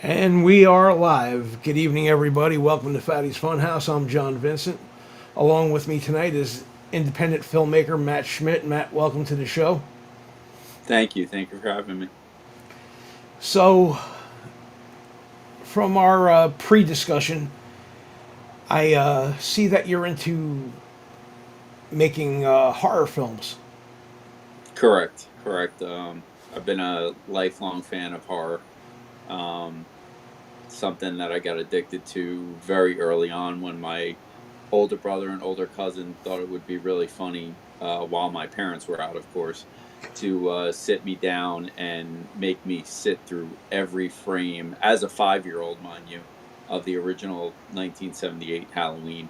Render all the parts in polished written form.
And we are live. Good evening, everybody. Welcome to Fatty's Funhouse. I'm John Vincent. Along with me tonight is independent filmmaker Matt Schmidt. Matt, welcome to the show. Thank you. Thank you for having me. So, from our pre discussion, I see that you're into making horror films. Correct. Correct. I've been a lifelong fan of horror. Um, Something that I got addicted to very early on when my older brother and older cousin thought it would be really funny, while my parents were out, of course, to sit me down and make me sit through every frame as a 5 year old, mind you, of the original 1978 Halloween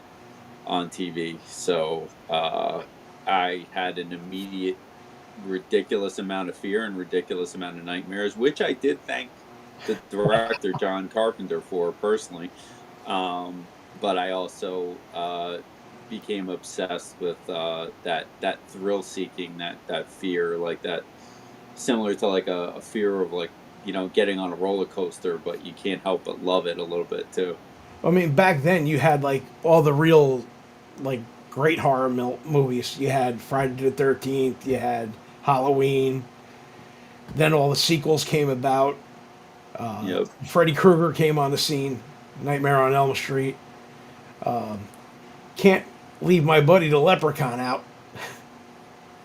on TV. So I had an immediate ridiculous amount of fear and ridiculous amount of nightmares, which I did thank the director John Carpenter for personally. But I also became obsessed with that thrill seeking, that fear, like that, similar to like a fear of, like, getting on a roller coaster, but you can't help but love it a little bit too. I mean, back then you had like all the real, like, great horror movies. You had Friday the 13th, you had Halloween, then all the sequels came about. Yep. Freddy Krueger came on the scene, Nightmare on Elm Street. Can't leave my buddy the Leprechaun out.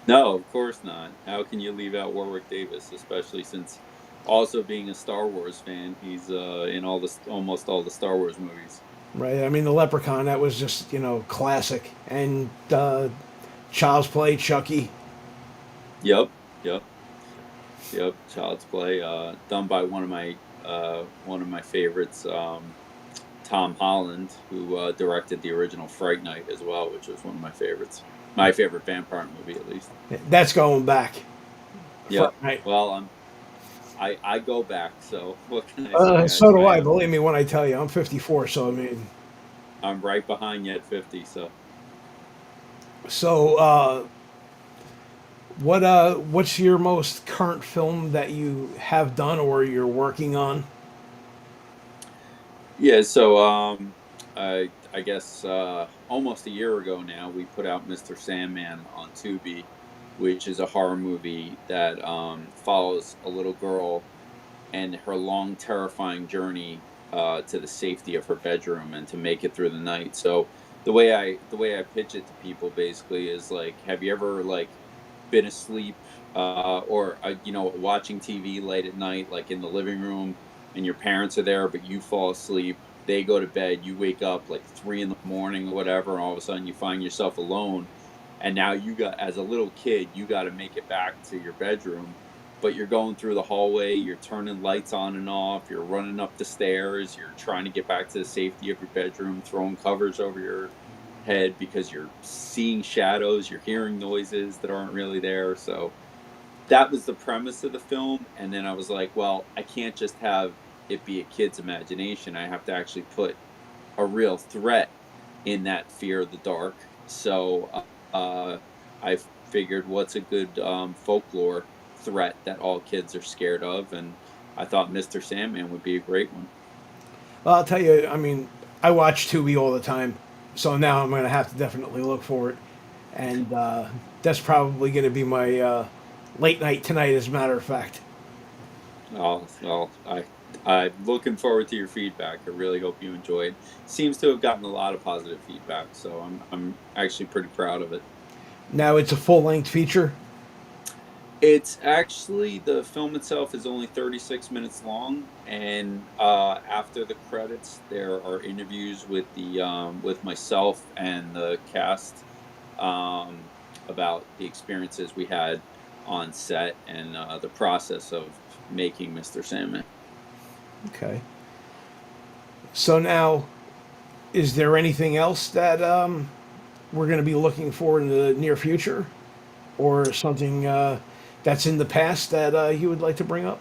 No, of course not. How can you leave out Warwick Davis, especially since also being a Star Wars fan, he's in almost all the Star Wars movies. Right? I mean, the Leprechaun, that was just, classic. And Child's Play, Chucky. Yep, yep, yep. Child's Play, done by one of my favorites, Tom Holland, who directed the original Fright Night as well, which was one of my favorites. My favorite vampire movie, at least. That's going back. Yep. Right. Well, I go back, so what can I say? So do I I. am Believe me when I tell you, I'm 54. So I mean, I'm right behind you at 50. So so what's your most current film that you have done or you're working on? yeah, I guess almost a year ago now we put out Mr. Sandman on Tubi, which is a horror movie that follows a little girl and her long, terrifying journey to the safety of her bedroom and to make it through the night. So the way I pitch it to people basically is like, have you ever like been asleep, or watching TV late at night, like in the living room, and your parents are there, but you fall asleep. They go to bed. You wake up like 3 in the morning or whatever, and all of a sudden you find yourself alone. And now as a little kid, you got to make it back to your bedroom, but you're going through the hallway, you're turning lights on and off, you're running up the stairs, you're trying to get back to the safety of your bedroom, throwing covers over your head because you're seeing shadows, you're hearing noises that aren't really there. So that was the premise of the film. And then I was like, well, I can't just have it be a kid's imagination. I have to actually put a real threat in that fear of the dark. So I figured, what's a good folklore threat that all kids are scared of? And I thought Mr. Sandman would be a great one. Well, I'll tell you. I mean, I watch Tubi all the time, so now I'm going to have to definitely look for it, and that's probably going to be my late night tonight, as a matter of fact. Oh, well, I'm looking forward to your feedback. I really hope you enjoy it. Seems to have gotten a lot of positive feedback, so I'm actually pretty proud of it. Now it's a full length feature. It's actually, the film itself is only 36 minutes long, and after the credits, there are interviews with myself and the cast, about the experiences we had on set and the process of making Mr. Sandman. Okay. So now, is there anything else that we're going to be looking for in the near future, or something that's in the past that you would like to bring up?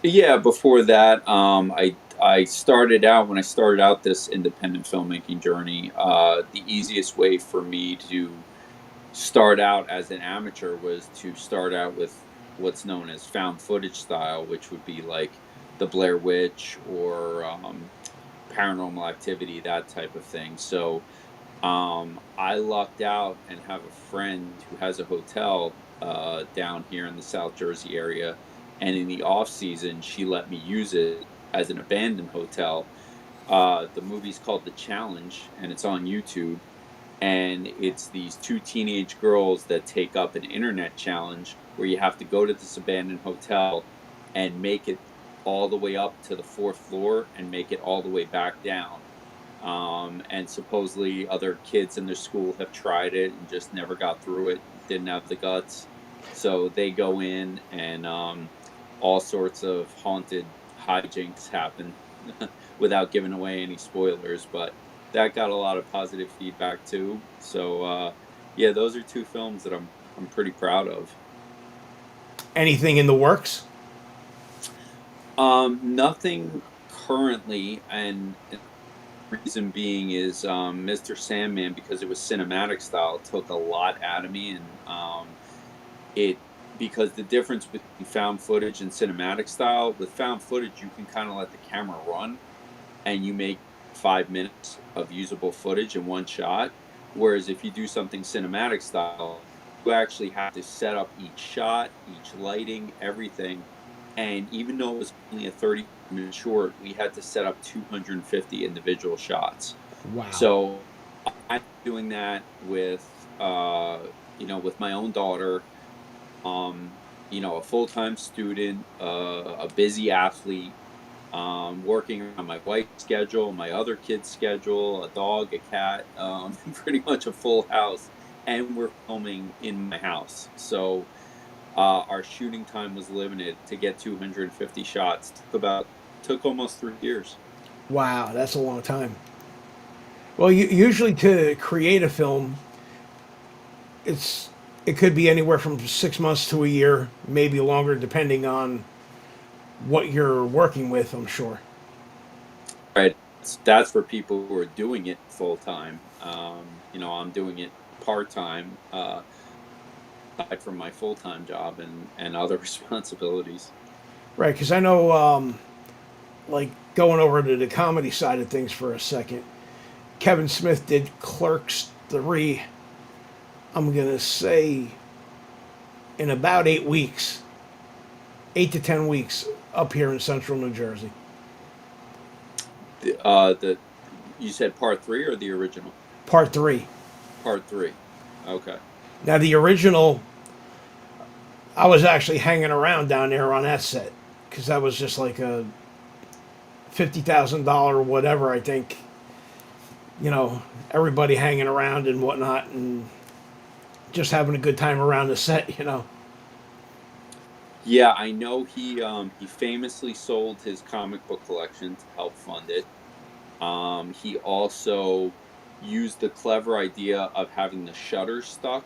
Yeah, before that, I started out when I started out this independent filmmaking journey. The easiest way for me to start out as an amateur was to start out with what's known as found footage style, which would be like the Blair Witch or Paranormal Activity, that type of thing. So I lucked out and have a friend who has a hotel down here in the South Jersey area, and in the off season, she let me use it as an abandoned hotel. The movie's called The Challenge, and it's on YouTube. And it's these two teenage girls that take up an internet challenge where you have to go to this abandoned hotel and make it all the way up to the fourth floor and make it all the way back down. And supposedly other kids in their school have tried it and just never got through it, didn't have the guts. So they go in, and all sorts of haunted hijinks happen without giving away any spoilers. But that got a lot of positive feedback too. So yeah, those are two films that I'm pretty proud of. Anything in the works? Nothing currently, and reason being is Mr. Sandman, because it was cinematic style, took a lot out of me, and it because the difference between found footage and cinematic style, with found footage you can kind of let the camera run and you make 5 minutes of usable footage in one shot, whereas if you do something cinematic style, you actually have to set up each shot, each lighting, everything. And even though it was only a 30-minute short, we had to set up 250 individual shots. Wow. So I'm doing that with with my own daughter, a full-time student, a busy athlete, working on my wife's schedule, my other kid's schedule, a dog, a cat, pretty much a full house. And we're filming in my house. So our shooting time was limited. To get 250 shots took almost 3 years. Wow, that's a long time. Well, usually to create a film, it's it could be anywhere from 6 months to a year, maybe longer, depending on what you're working with. I'm sure. Right. That's for people who are doing it full time. I'm doing it part time, aside from my full time job and other responsibilities. Right, because I know, like going over to the comedy side of things for a second. Kevin Smith did Clerks 3. I'm gonna say in about 8 weeks, 8 to 10 weeks, up here in Central New Jersey. The You said part three or the original? Part 3. Part three. Okay. Now the original, I was actually hanging around down there on that set because that was just like a $50,000 whatever. I think, everybody hanging around and whatnot, and just having a good time around the set. Yeah, I know he famously sold his comic book collection to help fund it. He also used the clever idea of having the shutters stuck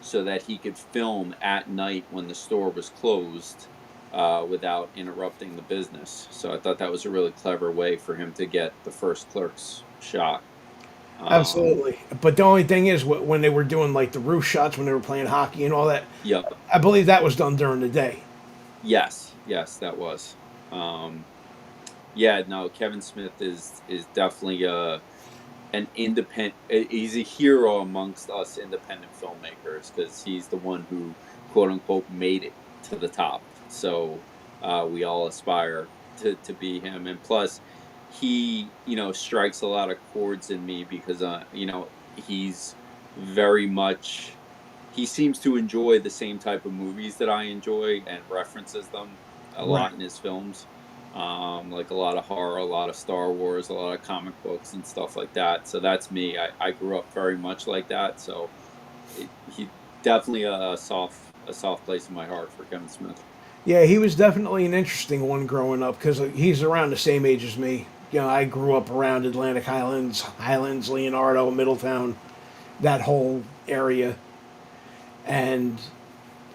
so that he could film at night when the store was closed, without interrupting the business. So I thought that was a really clever way for him to get the first Clerks shot. Um, Absolutely. But the only thing is, when they were doing like the roof shots, when they were playing hockey and all that, yep. I believe that was done during the day. Yes, that was. Um, yeah, no, Kevin Smith is definitely an independent. He's a hero amongst us independent filmmakers because he's the one who, quote unquote, made it to the top. So we all aspire to be him. And plus, he strikes a lot of chords in me because he's very much. He seems to enjoy the same type of movies that I enjoy and references them a lot Right. in his films. Like a lot of horror, a lot of Star Wars, a lot of comic books and stuff like that. So that's me. I grew up very much like that. So he definitely a soft place in my heart for Kevin Smith. Yeah, he was definitely an interesting one growing up because he's around the same age as me. I grew up around Atlantic Highlands, Leonardo, Middletown, that whole area, and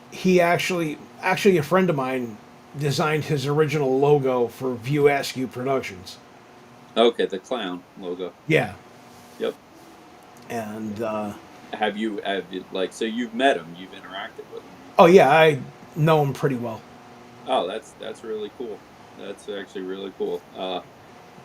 he actually a friend of mine designed his original logo for View Askew Productions. Okay, the clown logo. Yeah, Yep. and Have you like so you've met him, you've interacted with him? oh yeah, I know him pretty well. Oh, that's really cool. That's actually really cool.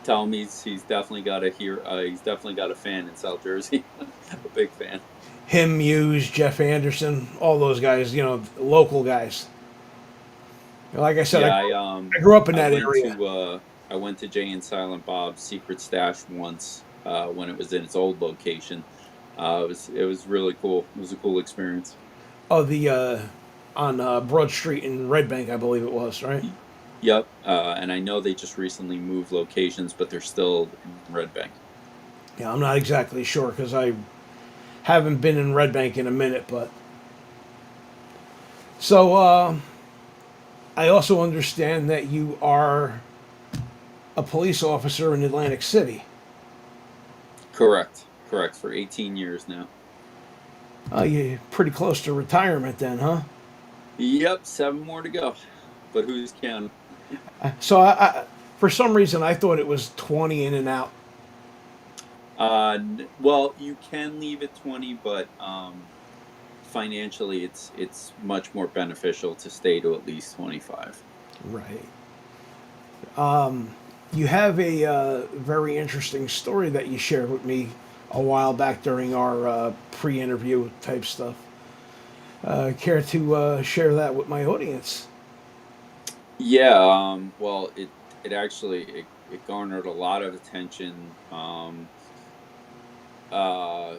Tell him he's definitely got a he's definitely got a fan in South Jersey, a big fan. Him, Hughes, Jeff Anderson, all those guys, local guys. Like I said, Yeah, I grew up in I that went area. to I went to Jay and Silent Bob's Secret Stash once when it was in its old location. It was really cool. It was a cool experience. Oh, the on Broad Street in Red Bank, I believe it was, right? Y- Yep, and I know they just recently moved locations, but they're still in Red Bank. Yeah, I'm not exactly sure because I haven't been in Red Bank in a minute, but so I also understand that you are a police officer in Atlantic City. Correct, correct. For 18 years now. You're pretty close to retirement then, huh? Yep, 7 more to go. But who's counting? So for some reason, I thought it was 20 in and out. Well, you can leave at 20, but financially, it's much more beneficial to stay to at least 25. Right. You have a very interesting story that you shared with me a while back during our pre-interview type stuff. Care to share that with my audience? Yeah, well, it actually it garnered a lot of attention. Uh,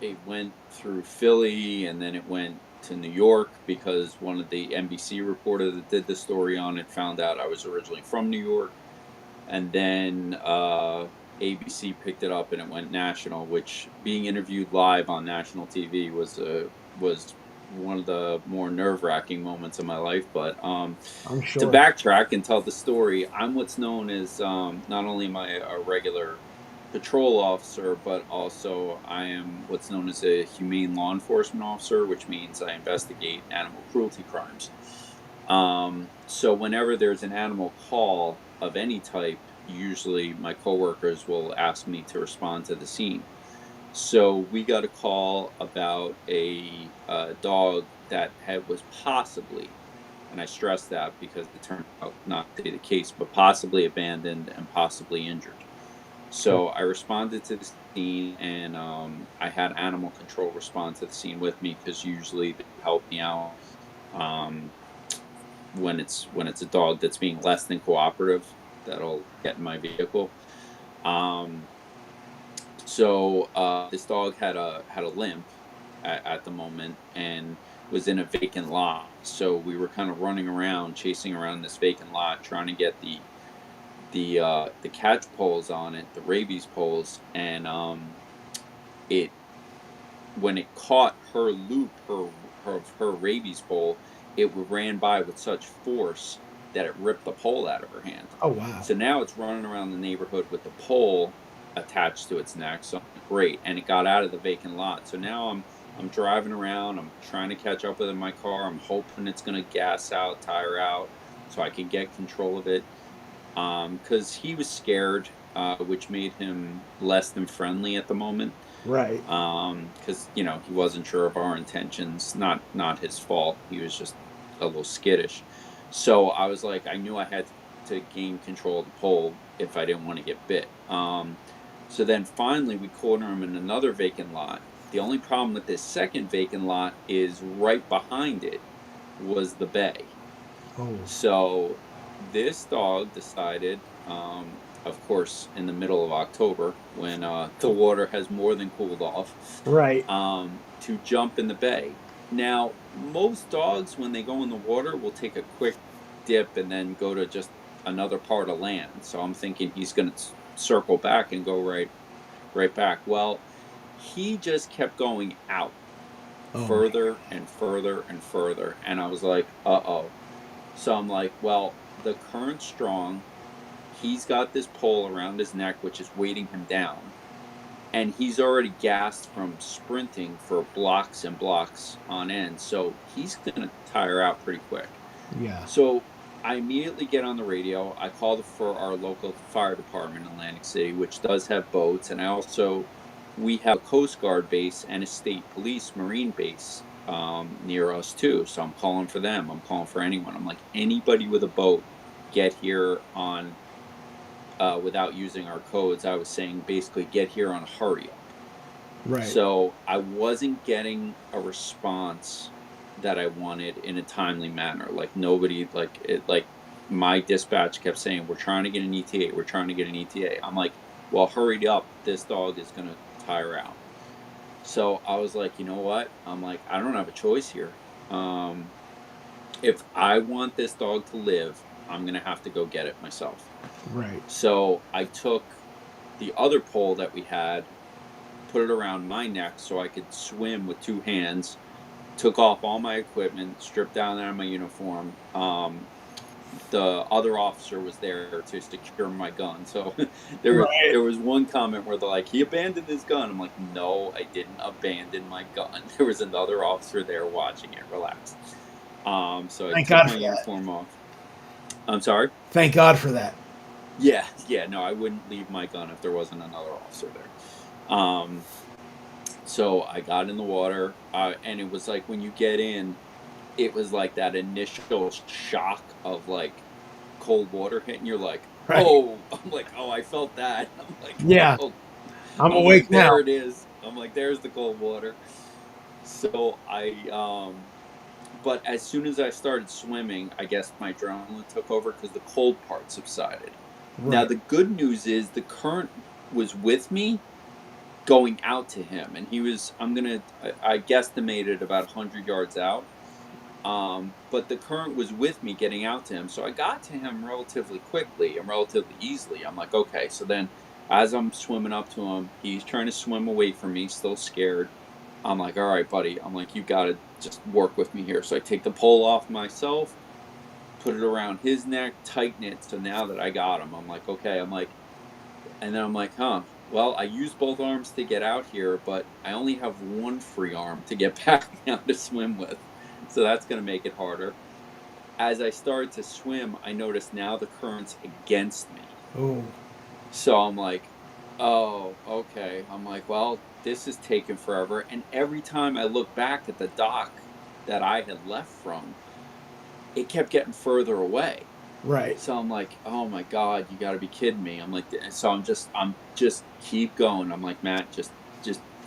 it went through Philly and then it went to New York because one of the NBC reporter that did the story on it found out I was originally from New York, and then ABC picked it up and it went national. Which being interviewed live on national TV was one of the more nerve wracking moments of my life. But I'm to sure. backtrack and tell the story, I'm what's known as not only am I a regular patrol officer, but also I am what's known as a humane law enforcement officer, which means I investigate animal cruelty crimes. So whenever there's an animal call of any type, usually my coworkers will ask me to respond to the scene. So we got a call about a dog that was possibly, and I stress that because it turned out not to be the case, but possibly abandoned and possibly injured. So I responded to the scene, and I had animal control respond to the scene with me because usually they help me out um, when it's a dog that's being less than cooperative. That'll get in my vehicle. Um, so this dog had a limp at the moment and was in a vacant lot. So we were kind of running around, chasing around this vacant lot, trying to get the catch poles on it, the rabies poles, and it when it caught her loop, her rabies pole, it ran by with such force that it ripped the pole out of her hand. Oh wow. So now it's running around the neighborhood with the pole attached to its neck. So great, and it got out of the vacant lot. So now I'm driving around. I'm trying to catch up with it in my car. I'm hoping it's going to gas out, tire out, so I can get control of it. Because he was scared, which made him less than friendly at the moment. Right. Because he wasn't sure of our intentions. Not his fault. He was just a little skittish. So I was like, I knew I had to gain control of the pole if I didn't want to get bit. So then finally we corner him in another vacant lot. The only problem with this second vacant lot is right behind it was the bay. Oh. So this dog decided, of course, in the middle of October, when the water has more than cooled off, Right. to jump in the bay. Now, most dogs, when they go in the water, will take a quick dip and then go to just another part of land. So I'm thinking he's going to circle back and go right back. Well, he just kept going out Oh my. further and further and further, and I was like, uh-oh. So I'm like, well, the current's strong. He's got this pole around his neck, which is weighting him down. And he's already gassed from sprinting for blocks and blocks on end. So he's going to tire out pretty quick. Yeah. So I immediately get on the radio. I called for our local fire department in Atlantic City, which does have boats. And we have a Coast Guard base and a state police Marine base near us too. So I'm calling for them. I'm calling for anyone. I'm like, anybody with a boat get here on without using our codes. I was saying basically get here on hurry up. Right. So I wasn't getting a response that I wanted in a timely manner. Like nobody, like it, like my dispatch kept saying, "We're trying to get an ETA. We're trying to get an ETA." I'm like, "Well, hurry up! This dog is gonna tire out." So I was like, "You know what?" I'm like, "I don't have a choice here. Um, if I want this dog to live, I'm gonna have to go get it myself." Right. So I took the other pole that we had, put it around my neck so I could swim with two hands, took off all my equipment, stripped down out of my uniform. The other officer was there to secure my gun. So Right. there was one comment where they're like, he abandoned his gun. I'm like, no, I didn't abandon my gun. There was another officer there watching it. Relax. So I Thank took God my for that. uniform off. I'm sorry. Thank God for that. Yeah, yeah, no, I wouldn't leave my gun if there wasn't another officer there. Um, So I got in the water, and it was like when you get in, it was like that initial shock of like cold water hitting. You're like, Right. oh, I'm like, oh, I felt that. I'm like, Yeah. oh, I'm I'm awake like, now. there it is. I'm like, there's the cold water. So but as soon as I started swimming, I guess my adrenaline took over because the cold part subsided. Now Right. the good news is the current was with me going out to him, and he was I guesstimated about 100 yards out. But the current was with me getting out to him, so I got to him relatively quickly and relatively easily. I'm like, okay. So then as I'm swimming up to him, he's trying to swim away from me, still scared. I'm like, all right, buddy. I'm like, you got to just work with me here. So I take the pole off myself, put it around his neck, tighten it. So now that I got him, I'm like, okay. I'm like, and then I'm like, huh, well, I use both arms to get out here, but I only have one free arm to get back down to swim with. So that's going to make it harder. As I started to swim, I noticed now the current's against me. Oh. So I'm like, oh, okay. I'm like, well, this is taking forever. And every time I look back at the dock that I had left from, it kept getting further away. Right. So I'm like, oh my God, you got to be kidding me. I'm like, so I'm just keep going. I'm like, Matt, just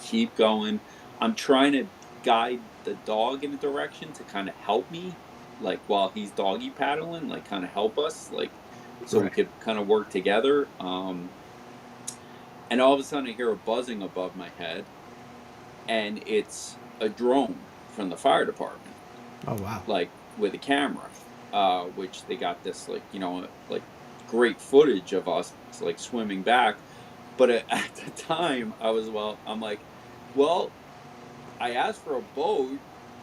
keep going. I'm trying to guide the dog in a direction to kind of help me, like while he's doggy paddling, like kind of help us, like so we Right. could kind of work together. And all of a sudden I hear a buzzing above my head, and it's a drone from the fire department, Oh wow. like with a camera, which they got this like like great footage of us like swimming back. But at the time, I'm like, well, I asked for a boat,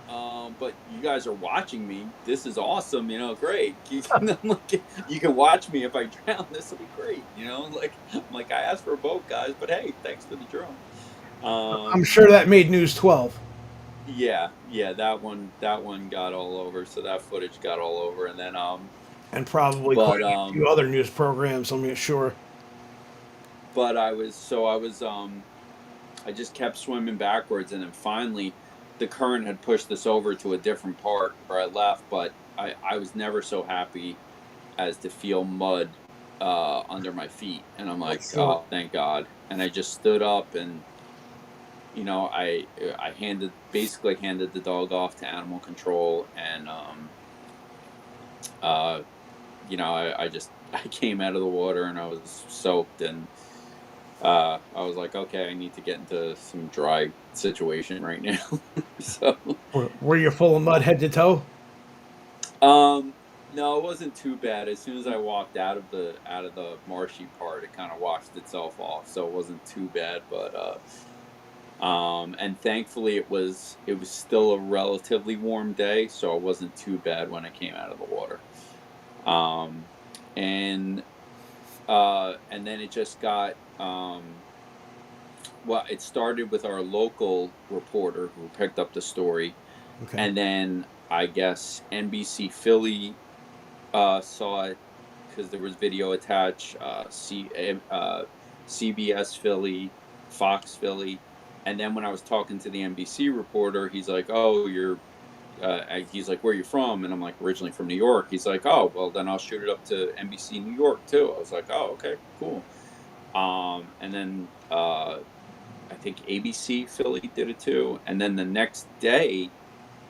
but you guys are watching me. This is awesome, great. I'm like, you can watch me if I drown. This will be great, Like I'm like, I asked for a boat, guys, but hey, thanks for the drone. I'm Um, sure that made News 12 yeah, yeah, that one got all over. So that footage got all over, and then and probably quite but a few other news programs. I'm sure. but I just kept swimming backwards, and then finally the current had pushed us over to a different part where I left, but I was never so happy as to feel mud under my feet, and I'm like, So, oh, thank God. And I just stood up, and I basically handed the dog off to animal control, and uh I just I came out of the water and I was soaked, and I was like, okay, I need to get into some dry situation right now. So, were you full of mud head to toe? no, it wasn't too bad. As soon as I walked out of the marshy part, it kind of washed itself off, so it wasn't too bad. But and thankfully it was still a relatively warm day, so it wasn't too bad when I came out of the water. Um, and and then it just got well, it started with our local reporter who picked up the story, Okay. and then I guess NBC Philly saw it because there was video attached. CBS Philly, Fox Philly, and then when I was talking to the NBC reporter, he's like, "Oh, he's like, "Where are you from?" And I'm like, "Originally from New York." He's like, "Oh, well, then I'll shoot it up to NBC New York too." I was like, "Oh, okay, cool." And then I think ABC Philly did it too. And then the next day,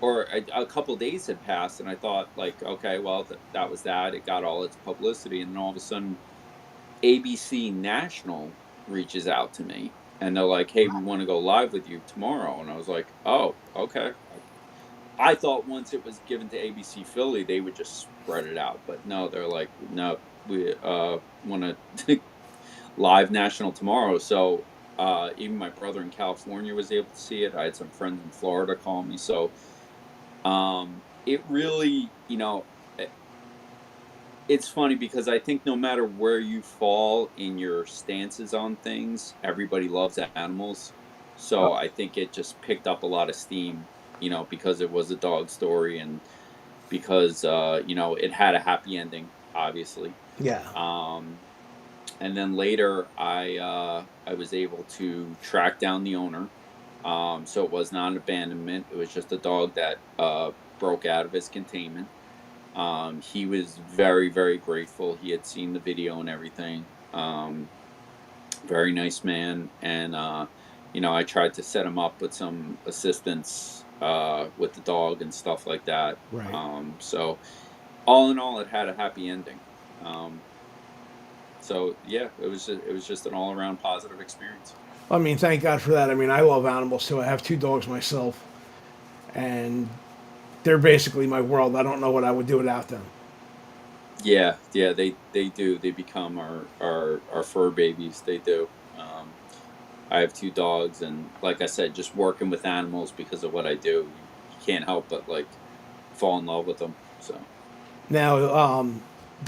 or a couple days had passed, and I thought, like, okay, well, that was that. It got all its publicity, and then all of a sudden, ABC National reaches out to me, and they're like, "Hey, we want to go live with you tomorrow." And I was like, "Oh, okay." I thought once it was given to ABC Philly, they would just spread it out, but no, they're like, "No, we want to live national tomorrow." So even my brother in California was able to see it. I had some friends in Florida call me. So it really, it's funny because I think no matter where you fall in your stances on things, everybody loves animals. Uh, So I think it just picked up a lot of steam, because it was a dog story, and because it had a happy ending, obviously. yeah. Um and then later I was able to track down the owner. So it was not an abandonment. It was just a dog that broke out of his containment. He was very, very grateful. He had seen the video and everything. Very nice man. And I tried to set him up with some assistance with the dog and stuff like that. Right. So all in all, it had a happy ending. Um, so yeah, it was just an all around positive experience. I mean, thank God for that. I mean, I love animals too. I have two dogs myself, and they're basically my world. I don't know what I would do without them. Yeah, yeah, they do. They become our fur babies. They do. I have two dogs, and like I said, just working with animals because of what I do, you can't help but like fall in love with them. So Now,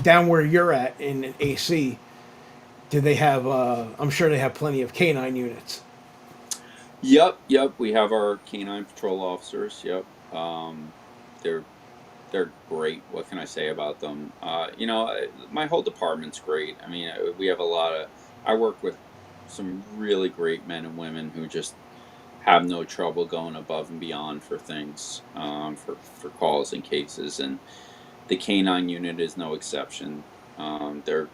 down where you're at in AC, do they have? I'm sure they have plenty of canine units. yep, yep. We have our canine patrol officers. Yep. They're they're great. What can I say about them? My whole department's great. I mean, we have a lot of. I work with some really great men and women who just have no trouble going above and beyond for things, for calls and cases, and the canine unit is no exception. They're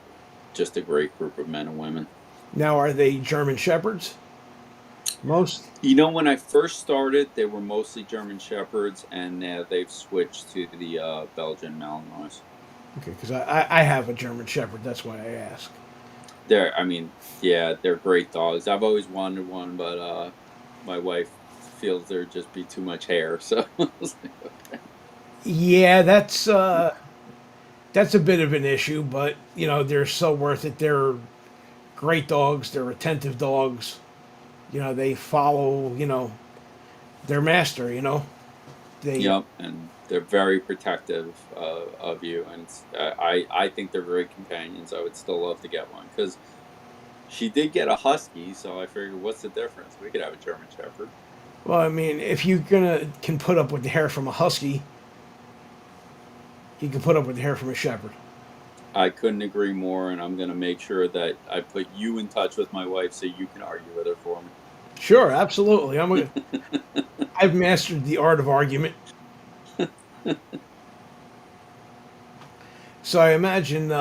just a great group of men and women. Now, are they German Shepherds? Most. When I first started, they were mostly German Shepherds, and they've switched to the Belgian Malinois. Okay, because I have a German Shepherd. That's why I ask. I mean, yeah, they're great dogs. I've always wanted one, but my wife feels there'd just be too much hair. So I was like, okay. Yeah, that's a bit of an issue, but they're so worth it. They're great dogs. They're attentive dogs. They follow their master. They Yep, and they're very protective of you, and I think they're great companions. I would still love to get one because she did get a husky, so I figured, what's the difference? We could have a German Shepherd. Well, I mean, if you can put up with the hair from a husky, you can put up with the hair from a shepherd. I couldn't agree more, and I'm going to make sure that I put you in touch with my wife so you can argue with her for Sure, absolutely. me. I've mastered the art of argument. So I imagine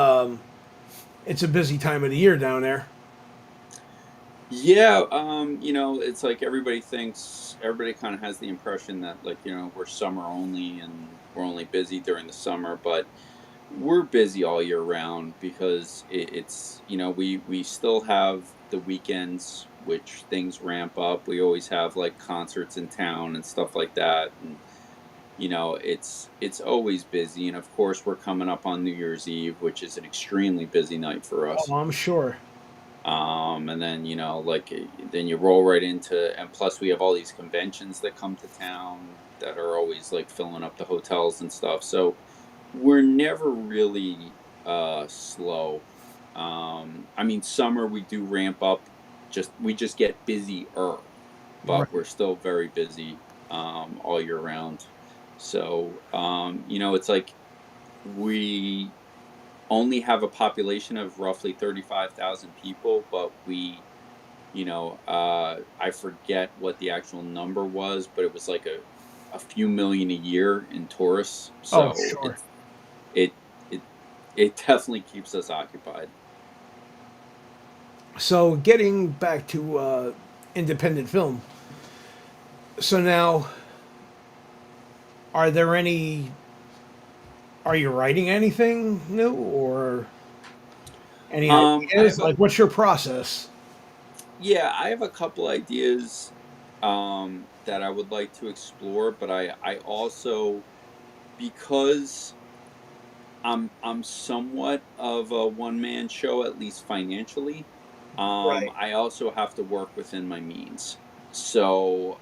it's a busy time of the year down there. Yeah, it's like everybody kind of has the impression that, like, we're summer only and we're only busy during the summer, but we're busy all year round because it's, we still have the weekends, which things ramp up. We always have like concerts in town and stuff like that. And, it's always busy. And of course, we're coming up on New Year's Eve, which is an extremely busy night for us. Oh, I'm sure. And then like then you roll right into, and plus we have all these conventions that come to town that are always like filling up the hotels and stuff. So we're never really slow. I mean, summer we do ramp up, just we just get busier, but Right. we're still very busy all year round. So it's like we only have a population of roughly 35,000 people, but I forget what the actual number was, but it was like a few million a year in tourists. Oh, So sure. it it it definitely keeps us occupied. So getting back to independent film. So now, are there any? Are you writing anything new or any I have ideas? a Like, what's your process? Yeah, I have a couple ideas that I would like to explore, but I also, because I'm somewhat of a one man show, at least financially. Right. I also have to work within my means. So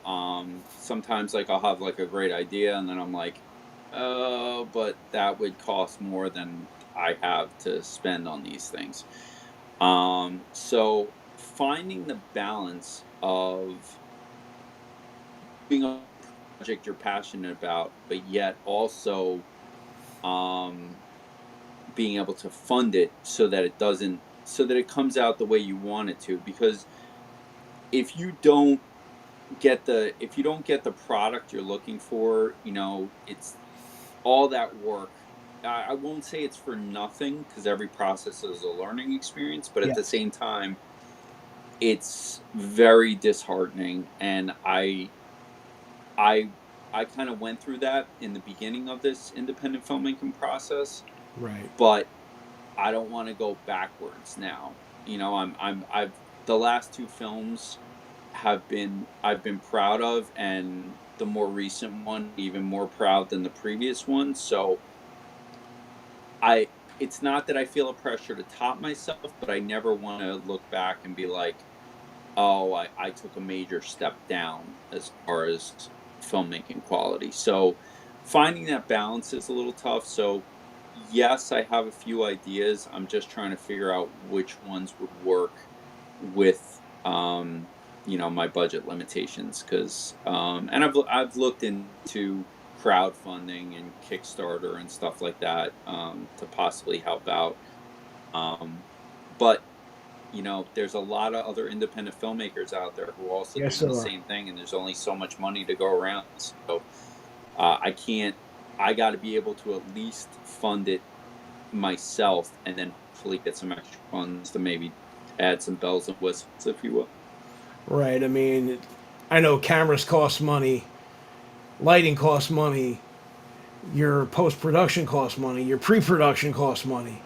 sometimes like I'll have like a great idea and then I'm like, oh, but that would cost more than I have to spend on these things. So finding the balance of being a project you're passionate about, but yet also um being able to fund it so that it doesn't so that it comes out the way you want it to, because if you don't if you don't get the product you're looking for, it's all that work. I won't say it's for nothing, because every process is a learning experience, but at the Yes. same time it's very disheartening. And I I kind of went through that in the beginning of this independent filmmaking process, Right. but I don't want to go backwards now. I've the last two films I've been proud of, and the more recent one even more proud than the previous one. So I it's not that I feel a pressure to top myself, but I never want to look back and be like, oh, I took a major step down as far as filmmaking quality. So finding that balance is a little tough. So yes, I have a few ideas. I'm just trying to figure out which ones would work with my budget limitations, because and I've looked into crowdfunding and Kickstarter and stuff like that, to possibly help out. But there's a lot of other independent filmmakers out there who are also Yes, doing there the are. same thing, and there's only so much money to go around. So I can't. I got to be able to at least fund it myself, and then hopefully get some extra funds to maybe add some bells and whistles, if you will. Right. I mean, I know cameras cost money, lighting costs money, your post production costs money, your pre production costs money.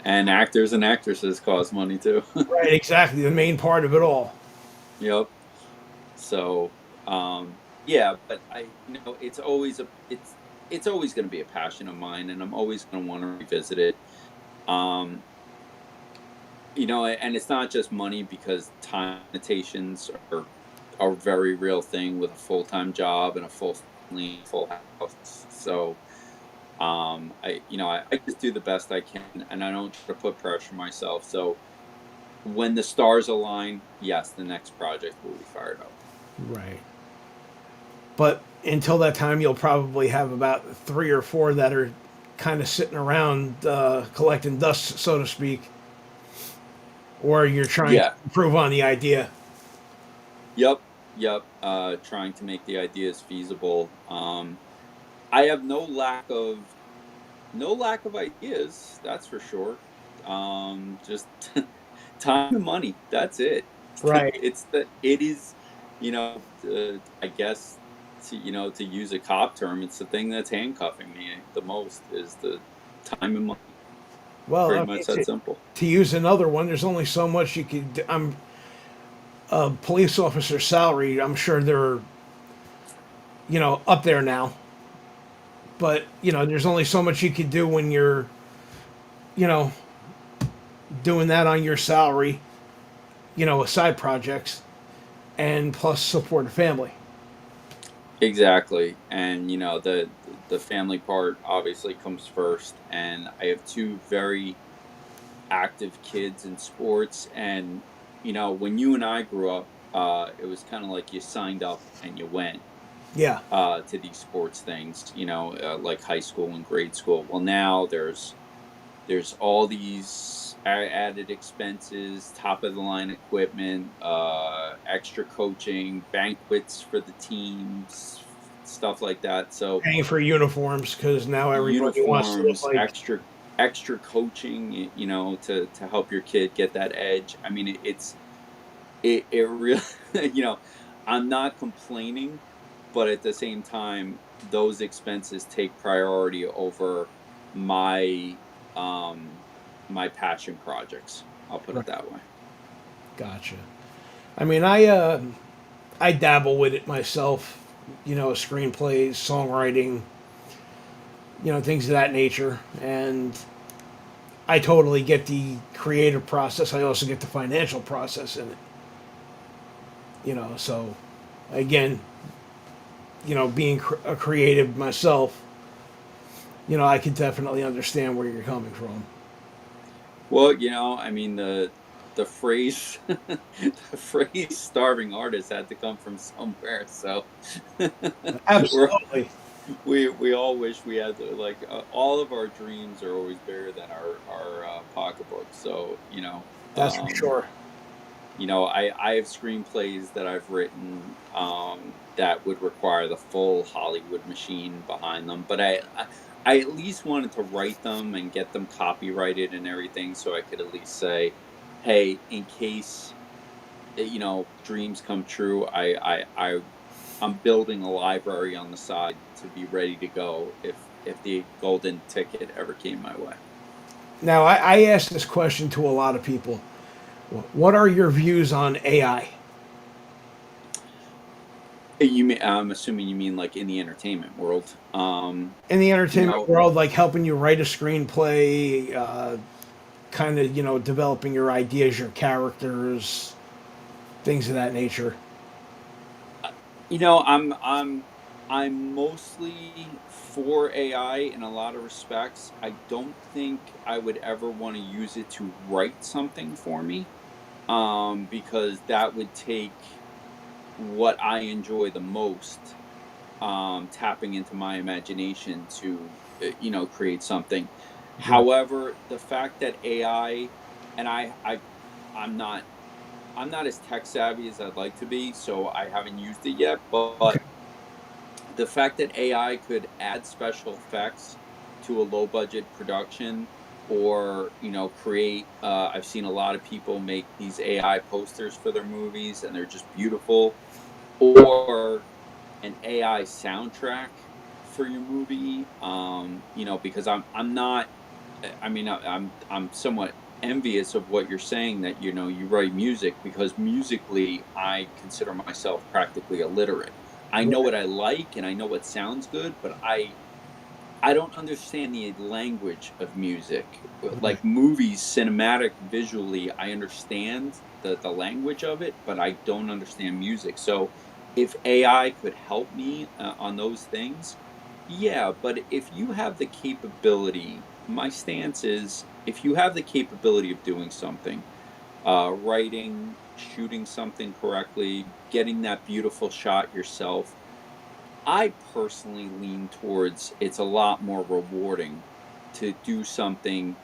And actors and actresses cost money too. Right. Exactly. The main part of it all. Yep. So yeah, but it's always going to be a passion of mine, and I'm always going to want to revisit it. Um, and it's not just money, because time limitations are a very real thing with a full-time job and a full family, full house. So I just do the best I can, and I don't try to put pressure on myself. So when the stars align, yes, the next project will be fired up. Right. But until that time, you'll probably have about three or four that are kind of sitting around collecting dust, so to speak, or you're trying to Yeah. improve on the idea. Yep. Yep. Trying to make the ideas feasible. I have no lack of ideas, that's for sure. Just time and money. That's it. Right. It is, I guess, to use a cop term, it's the thing that's handcuffing me the most, is the time and money. Well, I Pretty mean, much that simple. to use another one, there's only so much you could. I'm a police officer salary. I'm sure they're up there now, but there's only so much you could do when you're you know doing that on your salary. With side projects and plus support a family. Exactly. And the family part obviously comes first, and I have two very active kids in sports. And when you and I grew up, it was kind of like you signed up and you went Yeah. to these sports things, like high school and grade school. Well, now there's all these added expenses, top of the line equipment, extra coaching, banquets for the teams, stuff like that. So Paying for uniforms because now everybody wants to look uniforms, like. extra coaching, to help your kid get that edge. I mean, it really, you know, I'm not complaining, but at the same time, those expenses take priority over my um my passion projects. I'll put it Right. that way. Gotcha. I mean, I dabble with it myself. Screenplays, songwriting, things of that nature, and I totally get the creative process. I also get the financial process in it. So again, being a creative myself, I could definitely understand where you're coming from. Well, I mean, the phrase the phrase starving artist had to come from somewhere. So we're Absolutely, we all wish we had like, all of our dreams are always bigger than our pocketbook. So, that's for sure. I have screenplays that I've written, that would require the full Hollywood machine behind them, but I at least wanted to write them and get them copyrighted and everything, so I could at least say, hey, in case, dreams come true, I'm building a library on the side to be ready to go if the golden ticket ever came my way. Now, I ask this question to a lot of people. What are your views on AI? I'm assuming you mean like in the entertainment world. In the You entertainment know, world, like helping you write a screenplay, kind of, developing your ideas, your characters, things of that nature. you know, I'm mostly for AI in a lot of respects. I don't think I would ever want to use it to write something for me, because that would take what I enjoy the most, tapping into my imagination to, create something. Right. However, the fact that AI, and I'm not I'm not as tech savvy as I'd like to be, so I haven't used it yet. Okay. But the fact that AI could add special effects to a low budget production, or create, I've seen a lot of people make these AI posters for their movies and they're just beautiful, or an AI soundtrack for your movie. Because I'm not. I mean, I'm somewhat envious of what you're saying, that you write music, because musically I consider myself practically illiterate. I know Right. what I like and I know what sounds good, but I don't understand the language of music. Right. Like movies, cinematic, visually, I understand the language of it, but I don't understand music. So if AI could help me, on those things, yeah. But if you have the capability, my stance is, if you have the capability of doing something, writing, shooting something correctly, getting that beautiful shot yourself, I personally lean towards, it's a lot more rewarding to do something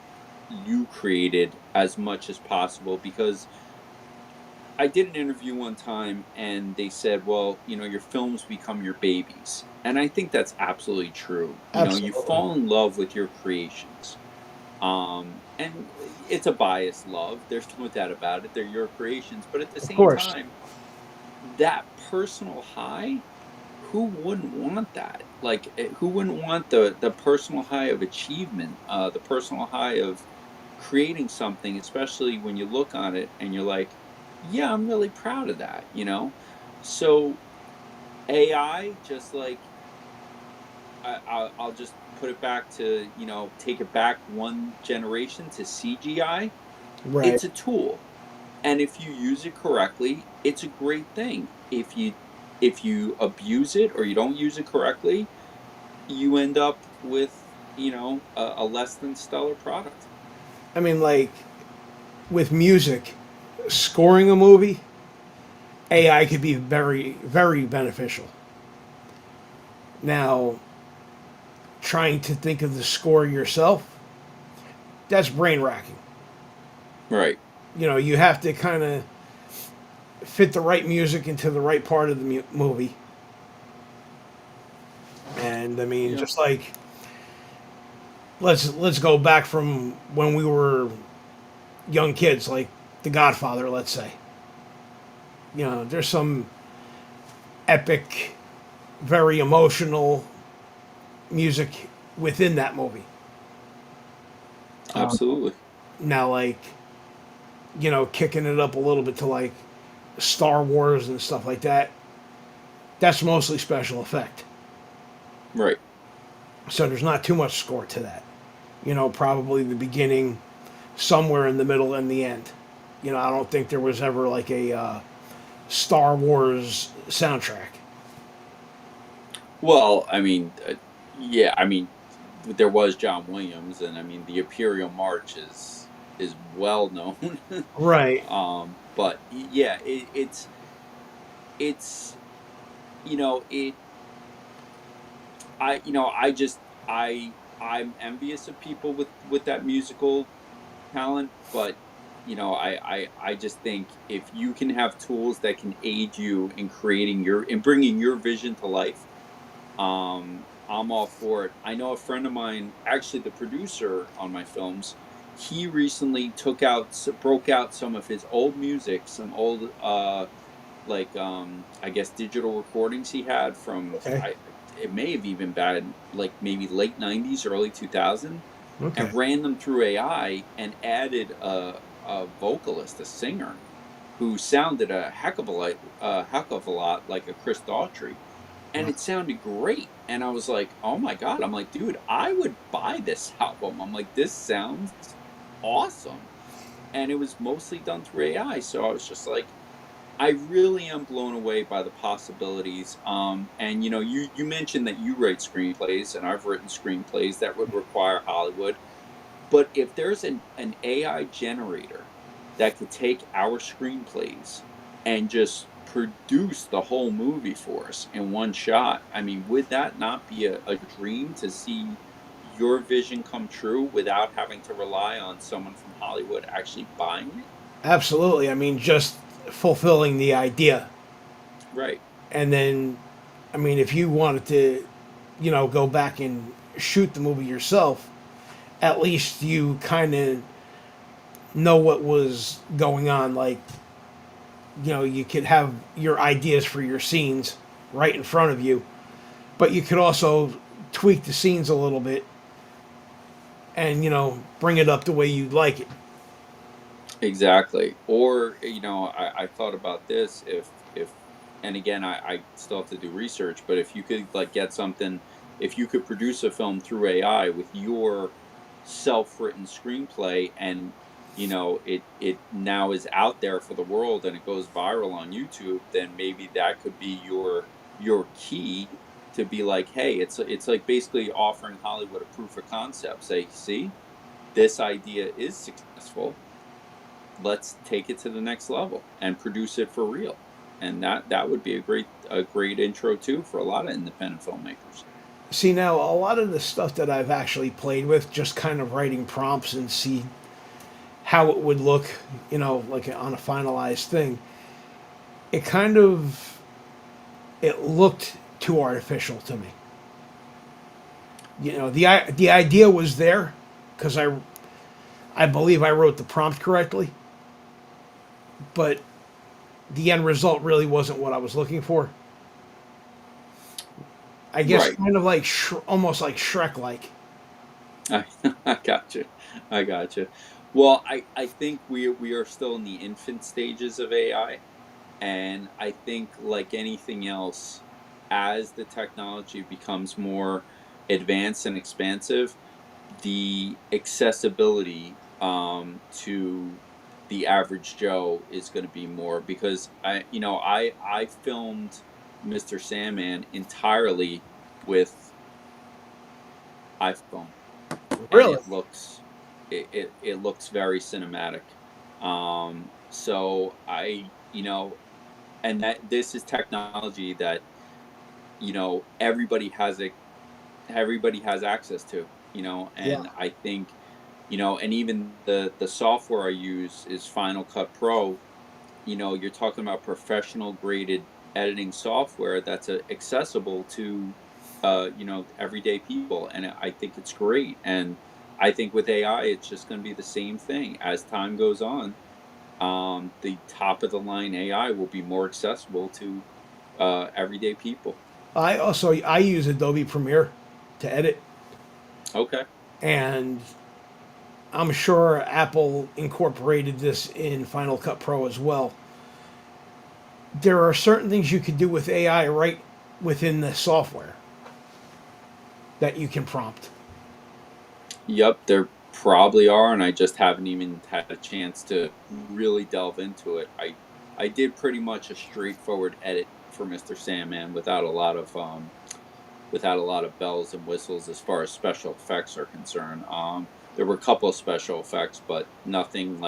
you created as much as possible, because I did an interview one time and they said, well, your films become your babies. And I think that's absolutely true. You Absolutely. fall in love with your creations. And it's a biased love. There's no doubt about it. They're your creations. But at the Of same course. time, that personal high, who wouldn't want that? Like, who wouldn't want the personal high of achievement, the personal high of creating something, especially when you look on it and you're like, yeah, I'm really proud of that. So AI, just like, I'll just put it back to, take it back one generation to CGI. Right. It's a tool, and if you use it correctly, it's a great thing. If you abuse it or you don't use it correctly, you end up with, a less than stellar product. I mean, like with music, scoring a movie, AI could be very, very beneficial. Now, trying to think of the score yourself, that's brain racking. Right. You have to kind of fit the right music into the right part of the movie. And I mean, Yeah. just like let's go back from when we were young kids, like The Godfather, let's say. You know, there's some epic, very emotional music within that movie. Uh, Absolutely. Now, like, you know, kicking it up a little bit to like Star Wars and stuff like that, that's mostly special effect. Right. So there's not too much score to that. You know, probably the beginning, somewhere in the middle, and the end. You know, I don't think there was ever like a Star Wars soundtrack. Well, I mean, yeah, I mean, there was John Williams, and I mean, the Imperial March is well known. Right. But yeah, it's it I just I'm envious of people with that musical talent, but I just think if you can have tools that can aid you in creating your in bringing your vision to life, I'm all for it. I know a friend of mine, actually the producer on my films, he recently broke out some of his old music, some old I guess digital recordings he had from Okay. I it may have even been like maybe late 90s, early 2000, Okay. and ran them through AI and added a vocalist, a singer who sounded a heck of a lot like a Chris Daughtry, and Wow. it sounded great. And I was like, "Oh my god!" I'm like, "Dude, I would buy this album." I'm like, "This sounds awesome," and it was mostly done through AI. So I was just like, I really am blown away by the possibilities. And you mentioned that you write screenplays, and I've written screenplays that would require Hollywood. But if there's an AI generator that could take our screenplays and just produce the whole movie for us in one shot, I mean, would that not be a dream to see your vision come true without having to rely on someone from Hollywood actually buying it? Absolutely. I mean, just fulfilling the idea. Right. And then, I mean, if you wanted to, you know, go back and shoot the movie yourself, at least you kind of know what was going on. Like, you know, you could have your ideas for your scenes right in front of you, but you could also tweak the scenes a little bit and, you know, bring it up the way you'd like it. Exactly. Or, I thought about this if and again I still have to do research, but if you could like get something if you could produce a film through AI with your self-written screenplay and it now is out there for the world and it goes viral on YouTube, then maybe that could be your key to be like, hey, it's like basically offering Hollywood a proof of concept. Say, see, this idea is successful, let's take it to the next level and produce it for real. And that would be a great intro too for a lot of independent filmmakers. See, now, a lot of the stuff that I've actually played with, just kind of writing prompts and see how it would look, you know, like on a finalized thing, it kind of it looked too artificial to me. You know, the idea was there because I believe I wrote the prompt correctly, but the end result really wasn't what I was looking for. I guess Right. kind of like almost like Shrek like. I, I gotcha. I gotcha. Well, I think we are still in the infant stages of AI, and I think like anything else, as the technology becomes more advanced and expansive, the accessibility to the average Joe is going to be more, because I filmed Mr. Sandman entirely with iPhone, and Really? it looks very cinematic. So and that this is technology that everybody has access to, Yeah. and I think, and even the software I use is Final Cut Pro. You're talking about professional graded editing software that's accessible to everyday people, and I think it's great. And I think with AI, it's just going to be the same thing as time goes on. The top of the line AI will be more accessible to everyday people. I use Adobe Premiere to edit, Okay. and I'm sure Apple incorporated this in Final Cut Pro as well. There are certain things you could do with AI right within the software that you can prompt. Yep, there probably are, and I just haven't even had a chance to really delve into it. I did pretty much a straightforward edit for Mr. Sandman without a lot of bells and whistles as far as special effects are concerned. There were a couple of special effects, but nothing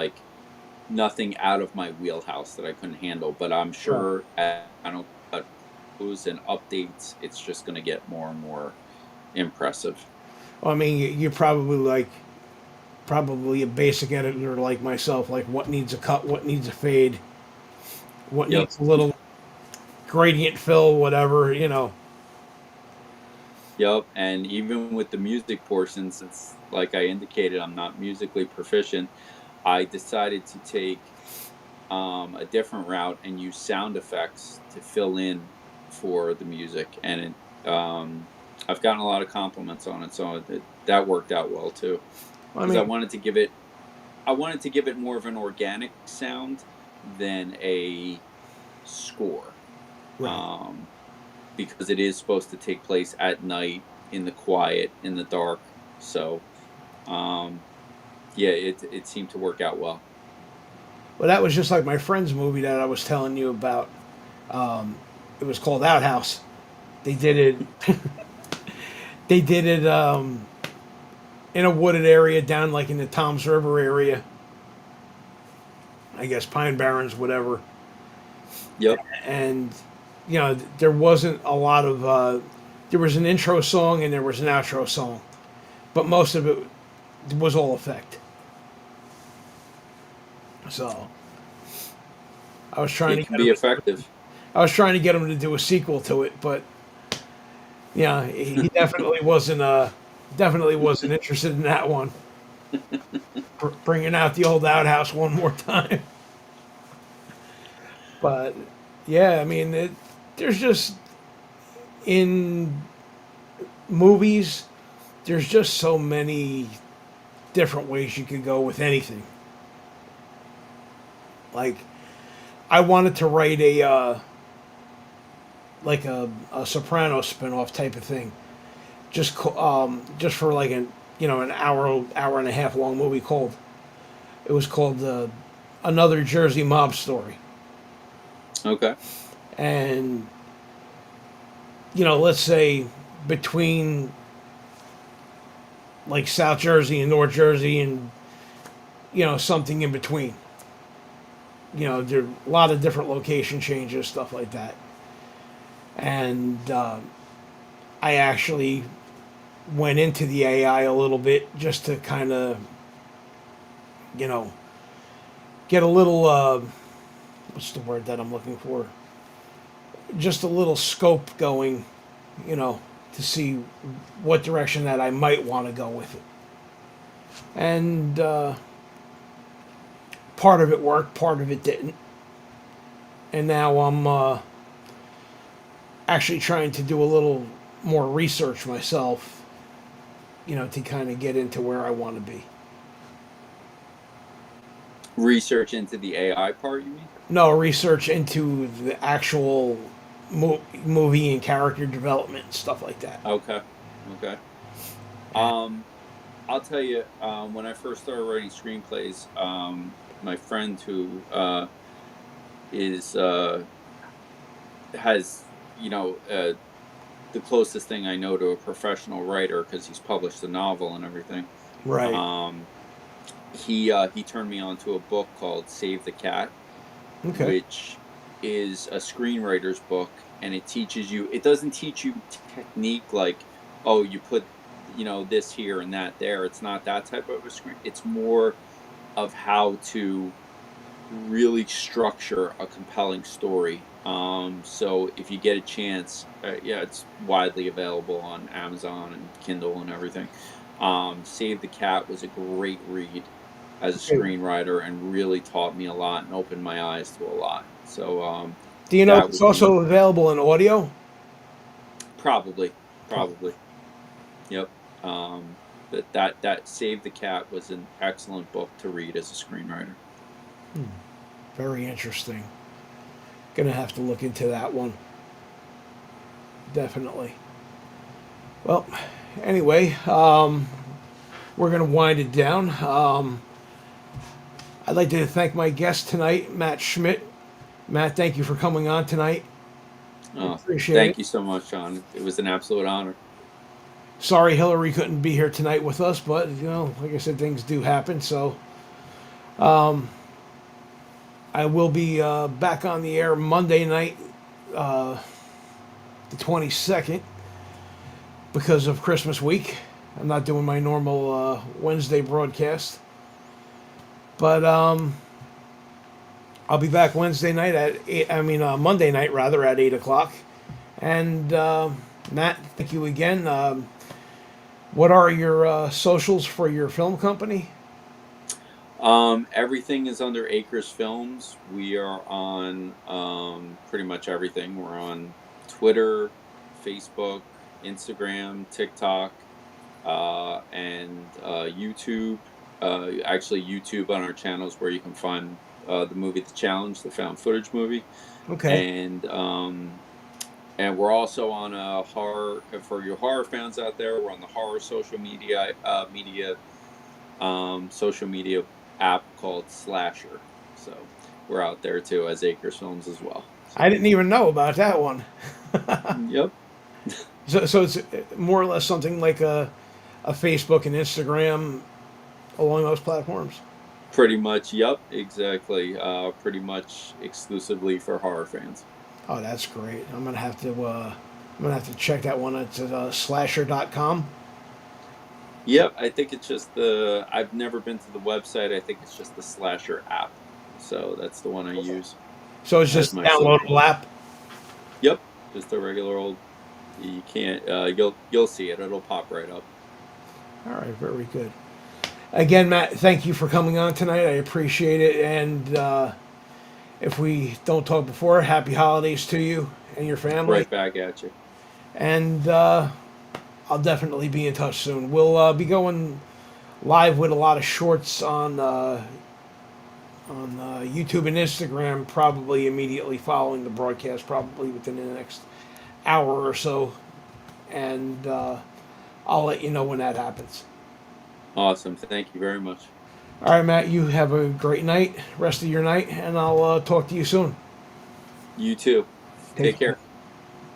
out of my wheelhouse that I couldn't handle. But I'm Right. sure as I don't grows and updates, it's just going to get more and more impressive. I mean, you're probably a basic editor like myself, like what needs a cut, what needs a fade, what Yep. needs a little gradient fill, whatever. Yep, and even with the music portion, since like I indicated, I'm not musically proficient, I decided to take a different route and use sound effects to fill in for the music, and I've gotten a lot of compliments on it, so that worked out well too. I Because mean, I wanted to give it more of an organic sound than a score. right. Um, because it is supposed to take place at night in the quiet, in the dark. So, um, yeah, it seemed to work out well. Well, that was just like my friend's movie that I was telling you about. Um, it was called Outhouse. They did it. They did it in a wooded area down like in the Toms River area. I guess Pine Barrens, whatever. Yep. And there wasn't a lot of. There was an intro song and there was an outro song, but most of it was all effect. So I was trying It to can get be him. effective. I was trying to get him to do a sequel to it, but yeah, he definitely wasn't interested in that one. Bringing out the old outhouse one more time. But yeah, I mean, there's just in movies, there's just so many different ways you could go with anything. Like I wanted to write a Soprano spinoff type of thing, just for like an hour and a half long movie called it was called Another Jersey Mob Story. Okay. And let's say between like South Jersey and North Jersey and something in between. There are a lot of different location changes, stuff like that. And I actually went into the AI a little bit just to kind of you know get a little what's the word that I'm looking for? Just a little scope going, you know, to see what direction that I might want to go with it. And part of it worked, part of it didn't. And now I'm actually trying to do a little more research myself, to kind of get into where I want to be. Research into the AI part, you mean? No, research into the actual movie and character development and stuff like that. Okay. Okay. Um, I'll tell you, when I first started writing screenplays, my friend who is has the closest thing I know to a professional writer because he's published a novel and everything. Right. Um, he turned me on to a book called Save the Cat, Okay. which is a screenwriter's book, and it doesn't teach you technique like, oh, you put this here and that there. It's not that type of a screen. It's more of how to really structure a compelling story. So if you get a chance, yeah, it's widely available on Amazon and Kindle and everything. Save the Cat was a great read as a Okay. screenwriter and really taught me a lot and opened my eyes to a lot. So Do you know if that it's would be also available in audio? probably, Probably. probably, yep. But that Save the Cat was an excellent book to read as a screenwriter. Very interesting. Gonna have to look into that one. Definitely. Well, anyway, we're gonna wind it down. I'd like to thank my guest tonight, Matt Schmidt. Matt, thank you for coming on tonight. I Oh, appreciate it. thank you so much, Sean. It was an absolute honor. Sorry Hillary couldn't be here tonight with us, but like I said, things do happen. So I will be back on the air Monday night, uh, the 22nd, because of Christmas week. I'm not doing my normal Wednesday broadcast, but I'll be back Wednesday night at 8, Monday night rather at 8 o'clock. And Matt, thank you again. What are your socials for your film company? Everything is under Acres Films. We are on pretty much everything. We're on Twitter, Facebook, Instagram, TikTok, and YouTube. Actually, YouTube on our channels where you can find the movie The Challenge, the found footage movie, Okay. and and we're also on a horror for your horror fans out there. We're on the horror social media app called Slasher. So we're out there too as Acres Films as well. I So didn't even know about that one. yep, So it's more or less something like a Facebook and Instagram along those platforms. pretty much. Yep, exactly. Pretty much exclusively for horror fans. Oh, that's great. I'm gonna have to check that one. It's at slasher.com. Yep, I think it's just the. I've never been to the website. I think it's just the Slasher app. So that's the one I use So it's as just a my social. downloadable app. Yep, just a regular old. You can't. You'll see it. It'll pop right up. All right, very good. Again, Matt, thank you for coming on tonight. I appreciate it. And if we don't talk before, happy holidays to you and your family. Right back at you. And I'll definitely be in touch soon. We'll be going live with a lot of shorts on YouTube and Instagram, probably immediately following the broadcast, probably within the next hour or so. And I'll let you know when that happens. Awesome. Thank you very much. All right, Matt, you have a great night, rest of your night, and I'll talk to you soon. You too. Take Take care. care.